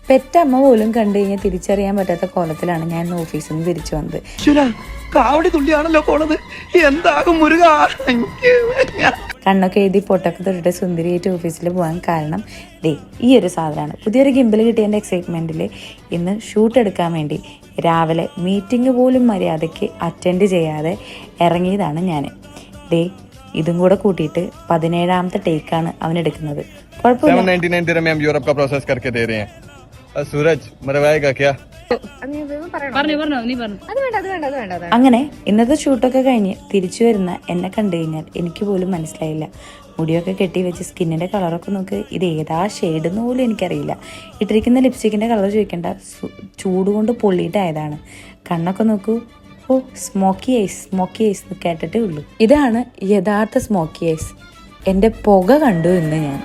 പെറ്റമ്മ പോലും കണ്ടു കഴിഞ്ഞാൽ തിരിച്ചറിയാൻ പറ്റാത്ത കോലത്തിലാണ് ഞാൻ ഓഫീസിൽ നിന്ന് തിരിച്ചു വന്നത്. കാവടി തുള്ളിയാണല്ലോ പോണത്. എന്താകും മുരുക. കണ്ണൊക്കെ എഴുതി പൊട്ടൊക്കെ തൊട്ടിട്ട് സുന്ദരിയായിട്ട് ഓഫീസിൽ പോകാൻ കാരണം ഈ ഒരു സാധനമാണ്. പുതിയൊരു ഗിംബൽ കിട്ടിയതിൻ്റെ എക്സൈറ്റ്മെൻറ്റിൽ ഇന്ന് ഷൂട്ട് എടുക്കാൻ വേണ്ടി രാവിലെ മീറ്റിംഗ് പോലും മര്യാദയ്ക്ക് അറ്റൻഡ് ചെയ്യാതെ ഇറങ്ങിയതാണ് ഞാൻ. ഇതും കൂടെ കൂട്ടിയിട്ട് 17ാമത്തെ ടേക്കാണ് അവൻ എടുക്കുന്നത്. അങ്ങനെ ഇന്നത്തെ ഷൂട്ടൊക്കെ കഴിഞ്ഞ് തിരിച്ചു വരുന്ന എന്നെ കണ്ടു കഴിഞ്ഞാൽ എനിക്ക് പോലും മനസ്സിലായില്ല. മുടിയൊക്കെ കെട്ടി വെച്ച് സ്കിന്നിന്റെ കളറൊക്കെ നോക്ക്, ഇത് ഏതാ ഷെയ്ഡെന്ന് പോലും എനിക്കറിയില്ല. ഇട്ടിരിക്കുന്ന ലിപ്സ്റ്റിക്കിന്റെ കളർ ചോദിക്കേണ്ട, ചൂടുകൊണ്ട് പൊള്ളിയിട്ടായതാണ്. കണ്ണൊക്കെ നോക്കൂ, ഓ സ്മോക്കി ഐസ് കേട്ടിട്ടേ ഉള്ളൂ. ഇതാണ് യഥാർത്ഥ സ്മോക്കി ഐസ്. എൻ്റെ പുക കണ്ടു ഇന്ന് ഞാൻ.